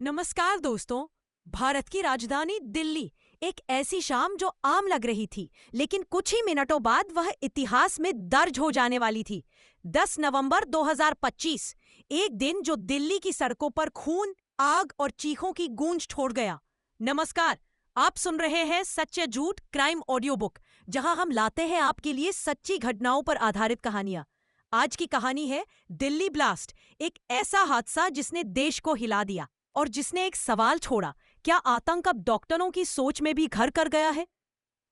नमस्कार दोस्तों। भारत की राजधानी दिल्ली, एक ऐसी शाम जो आम लग रही थी, लेकिन कुछ ही मिनटों बाद वह इतिहास में दर्ज हो जाने वाली थी। 10 नवंबर 2025, एक दिन जो दिल्ली की सड़कों पर खून, आग और चीखों की गूंज छोड़ गया। नमस्कार, आप सुन रहे हैं सच्चे झूठ क्राइम ऑडियो बुक, जहां हम लाते हैं आपके लिए सच्ची घटनाओं पर आधारित कहानियां। आज की कहानी है दिल्ली ब्लास्ट, एक ऐसा हादसा जिसने देश को हिला दिया और जिसने एक सवाल छोड़ा, क्या आतंक अब डॉक्टरों की सोच में भी घर कर गया है?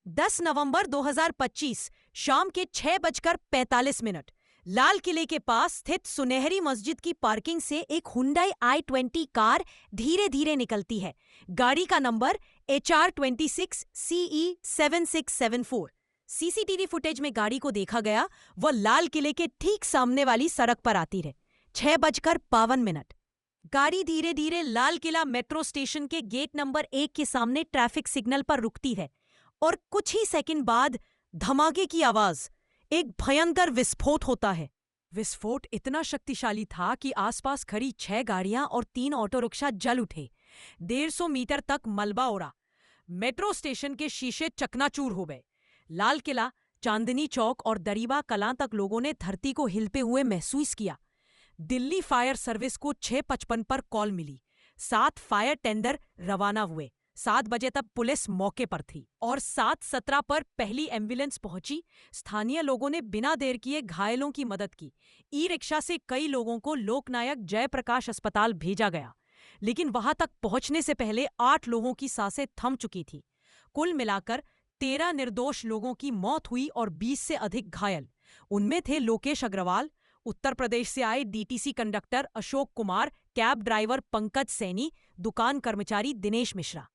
10 नवंबर 2025 शाम के 6:45 लाल किले के पास स्थित सुनहरी मस्जिद की पार्किंग से एक हुंडई i20 कार धीरे धीरे निकलती है। गाड़ी का नंबर HR26CE7674। सीसीटीवी फुटेज में गाड़ी को देखा गया, वह लाल किले के ठीक सामने वाली सड़क पर आती है। 6:52 गाड़ी धीरे धीरे लाल किला मेट्रो स्टेशन के गेट नंबर 1 के सामने ट्रैफिक सिग्नल पर रुकती है और कुछ ही सेकंड बाद धमाके की आवाज, एक भयंकर विस्फोट होता है। विस्फोट इतना शक्तिशाली था कि आसपास खड़ी 6 गाड़ियां और 3 ऑटो रिक्शा जल उठे। 150 मीटर तक मलबा उड़ा। मेट्रो स्टेशन के शीशे चकनाचूर हो गए। लाल किला, चांदनी चौक और दरीबा कलां तक लोगों ने धरती को हिलते हुए महसूस किया। दिल्ली फायर सर्विस को 6:55 पर कॉल मिली। 7 फायर टेंडर रवाना हुए। 7 बजे तक पुलिस मौके पर थी और 7:17 पर पहली एम्बुलेंस पहुंची। स्थानीय लोगों ने बिना देर किए घायलों की मदद की। ई रिक्शा से कई लोगों को लोकनायक जयप्रकाश अस्पताल भेजा गया, लेकिन वहां तक पहुंचने से पहले 8 लोगों की सांसें थम चुकी थी। कुल मिलाकर 13 निर्दोष लोगों की मौत हुई और 20 से अधिक घायल। उनमें थे लोकेश अग्रवाल, उत्तर प्रदेश से आए DTC conductor Ashok Kumar, cab driver Pankaj Saini, दुकान कर्मचारी दिनेश मिश्रा,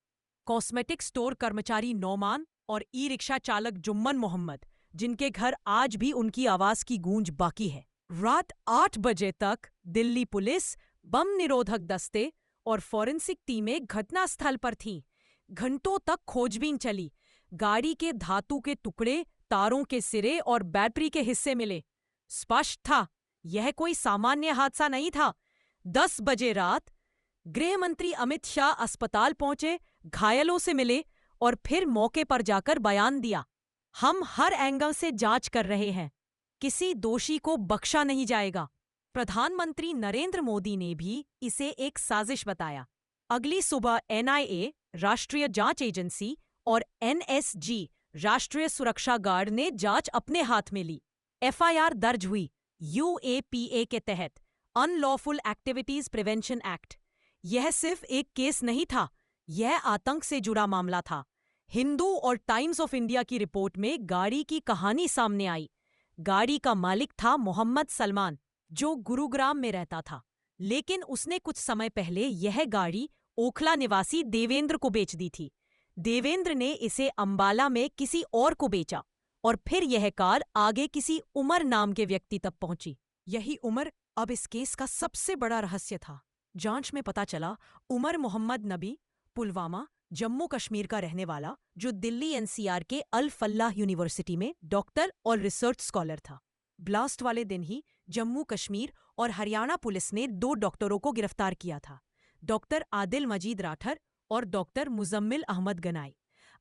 कॉस्मेटिक स्टोर कर्मचारी नौमान और ई रिक्शा चालक जुम्मन मोहम्मद, जिनके घर आज भी उनकी आवाज की गूंज बाकी है। रात 8 बजे तक दिल्ली पुलिस, बम निरोधक दस्ते और फॉरेंसिक टीमें घटनास्थल पर थीं। घंटों तक खोजबीन चली। गाड़ी के धातु के टुकड़े, तारों के सिरे और बैटरी के हिस्से मिले। स्पष्ट था, यह कोई सामान्य हादसा नहीं था। 10 बजे रात गृह मंत्री अमित शाह अस्पताल पहुंचे, घायलों से मिले और फिर मौके पर जाकर बयान दिया, हम हर एंगल से जांच कर रहे हैं, किसी दोषी को बख्शा नहीं जाएगा। प्रधानमंत्री नरेंद्र मोदी ने भी इसे एक साजिश बताया। अगली सुबह एनआईए, राष्ट्रीय जांच एजेंसी, और एनएसजी, राष्ट्रीय सुरक्षा गार्ड ने जांच अपने हाथ में ली। एफआईआर दर्ज हुई यूएपीए के तहत, अनलॉफुल एक्टिविटीज प्रिवेंशन एक्ट। यह सिर्फ एक केस नहीं था, यह आतंक से जुड़ा मामला था। हिंदू और टाइम्स ऑफ इंडिया की रिपोर्ट में गाड़ी की कहानी सामने आई। गाड़ी का मालिक था मोहम्मद सलमान, जो गुरुग्राम में रहता था, लेकिन उसने कुछ समय पहले यह गाड़ी ओखला निवासी देवेंद्र को बेच दी थी। देवेंद्र ने इसे अंबाला में किसी और को बेचा और फिर यह कार आगे किसी उमर नाम के व्यक्ति तक पहुंची। यही उमर अब इस केस का सबसे बड़ा रहस्य था। जांच में पता चला, उमर मोहम्मद नबी, पुलवामा, जम्मू कश्मीर का रहने वाला, जो दिल्ली एनसीआर के अल फल्लाह यूनिवर्सिटी में डॉक्टर और रिसर्च स्कॉलर था। ब्लास्ट वाले दिन ही जम्मू कश्मीर और हरियाणा पुलिस ने 2 डॉक्टरों को गिरफ्तार किया था, डॉक्टर आदिल मजीद राठर और डॉक्टर मुजम्मिल अहमद गनाई।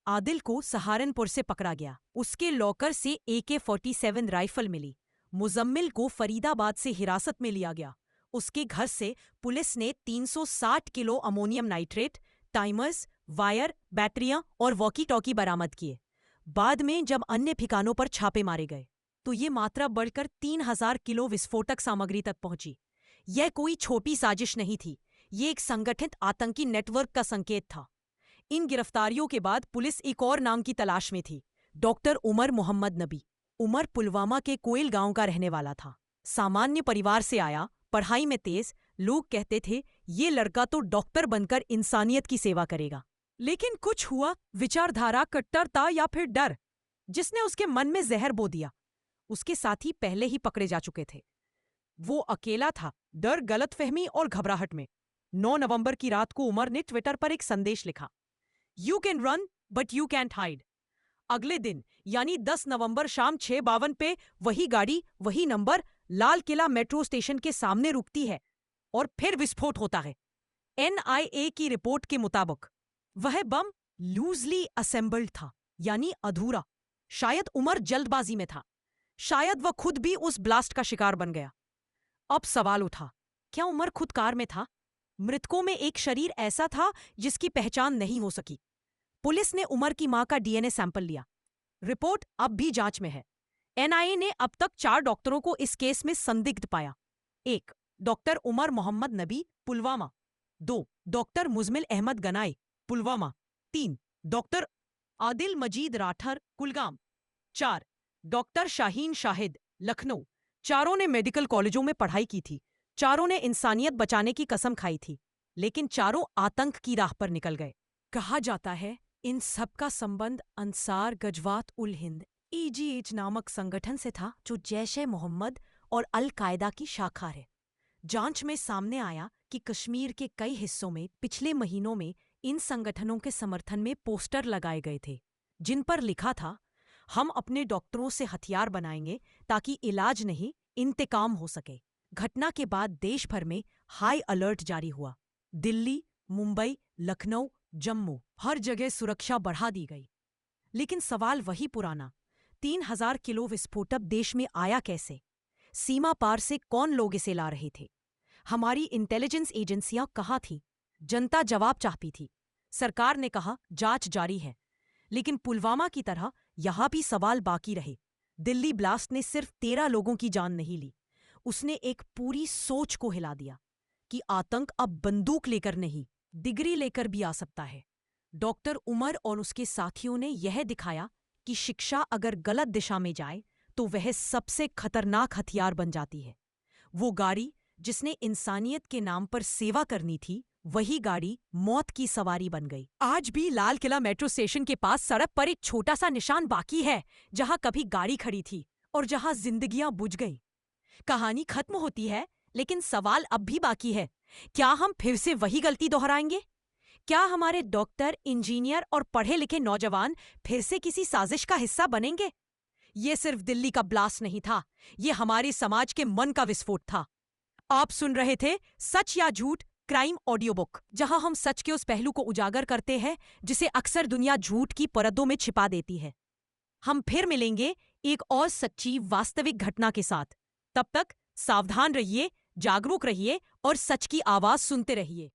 आदिल को सहारनपुर से पकड़ा गया। उसके लॉकर से AK-47 राइफल मिली। मुजम्मिल को फरीदाबाद से हिरासत में लिया गया। उसके घर से पुलिस ने 360 kilo ammonium nitrate, timers, wire, बैटरियां और वॉकी टॉकी बरामद किए। बाद में जब अन्य ठिकानों पर छापे मारे गए, तो ये मात्रा बढ़कर 3000 किलो विस्फोटक सामग्री तक पहुंची। यह कोई छोटी साजिश नहीं थी, ये एक संगठित आतंकी नेटवर्क का संकेत था। इन गिरफ्तारियों के बाद पुलिस एक और नाम की तलाश में थी, डॉक्टर उमर मोहम्मद नबी। उमर पुलवामा के कोयल गांव का रहने वाला था। सामान्य परिवार से आया, पढ़ाई में तेज। लोग कहते थे, ये लड़का तो डॉक्टर बनकर इंसानियत की सेवा करेगा। लेकिन कुछ हुआ, विचारधारा, कट्टरता या फिर डर, जिसने उसके मन में जहर बो दिया। उसके साथी पहले ही पकड़े जा चुके थे। वो अकेला था, डर, गलतफहमी और घबराहट में। 9 नवंबर की रात को उमर ने ट्विटर पर एक संदेश लिखा, you can run but you can't hide. अगले दिन यानी 10 नवंबर शाम 6:52 पे वही गाड़ी, वही number, Lal Qila metro station के सामने रुकती है और फिर विस्फोट होता है। एनआईए की रिपोर्ट के मुताबिक वह बम लूजली असेंबल्ड था, यानी अधूरा। शायद उमर जल्दबाजी में था, शायद वह खुद भी उस ब्लास्ट का शिकार बन गया। अब सवाल उठा, क्या उमर खुद कार में था? मृतकों में एक शरीर ऐसा था जिसकी पहचान नहीं हो सकी। पुलिस ने उमर की मां का डीएनए सैंपल लिया। रिपोर्ट अब भी जांच में है। एनआईए ने अब तक 4 डॉक्टरों को इस केस में संदिग्ध पाया। 1. डॉक्टर उमर मोहम्मद नबी, पुलवामा। 2. डॉक्टर मुजमिल अहमद गनाई, पुलवामा। 3. डॉक्टर आदिल मजीद राठर, कुलगाम। 4. डॉक्टर शाहीन शाहिद, लखनऊ। चारों ने मेडिकल कॉलेजों में पढ़ाई की थी, चारों ने इंसानियत बचाने की कसम खाई थी, लेकिन चारों आतंक की राह पर निकल गए। कहा जाता है इन सबका संबंध अंसार गजवात उल हिंद EGH नामक संगठन से था, जो जैश-ए मोहम्मद और अल कायदा की शाखा है। जांच में सामने आया कि कश्मीर के कई हिस्सों में पिछले महीनों में इन संगठनों के समर्थन में पोस्टर लगाए गए थे, जिन पर लिखा था, हम अपने डॉक्टरों से हथियार बनाएंगे ताकि इलाज नहीं, इंतकाम हो सके। घटना के बाद देश भर में हाई अलर्ट जारी हुआ। दिल्ली, मुंबई, लखनऊ, जम्मू, हर जगह सुरक्षा बढ़ा दी गई। लेकिन सवाल वही पुराना, 3000 किलो विस्फोटक देश में आया कैसे? सीमा पार से कौन लोग इसे ला रहे थे? हमारी इंटेलिजेंस एजेंसियां कहाँ थीं? जनता जवाब चाहती थी। सरकार ने कहा जांच जारी है, लेकिन पुलवामा की तरह यहां भी सवाल बाकी रहे। दिल्ली ब्लास्ट ने सिर्फ 13 लोगों की जान नहीं ली, उसने एक पूरी सोच को हिला दिया कि आतंक अब बंदूक लेकर नहीं, डिग्री लेकर भी आ सकता है। डॉक्टर उमर और उसके साथियों ने यह दिखाया कि शिक्षा अगर गलत दिशा में जाए तो वह सबसे खतरनाक हथियार बन जाती है। वो गाड़ी जिसने इंसानियत के नाम पर सेवा करनी थी, वही गाड़ी मौत की सवारी बन गई। आज भी लाल किला मेट्रो स्टेशन के पास सड़क पर एक छोटा सा निशान बाकी है, जहां कभी गाड़ी खड़ी थी और जहां जिंदगियां बुझ गई। कहानी खत्म होती है, लेकिन सवाल अब भी बाकी है। क्या हम फिर से वही गलती दोहराएंगे? क्या हमारे डॉक्टर, इंजीनियर और पढ़े लिखे नौजवान फिर से किसी साजिश का हिस्सा बनेंगे? ये सिर्फ दिल्ली का ब्लास्ट नहीं था, ये हमारे समाज के मन का विस्फोट था। आप सुन रहे थे सच या झूठ क्राइम ऑडियो बुक, जहां हम सच के उस पहलू को उजागर करते हैं जिसे अक्सर दुनिया झूठ की परतों में छिपा देती है। हम फिर मिलेंगे एक और सच्ची वास्तविक घटना के साथ। तब तक सावधान रहिए, जागरूक रहिए और सच की आवाज सुनते रहिए।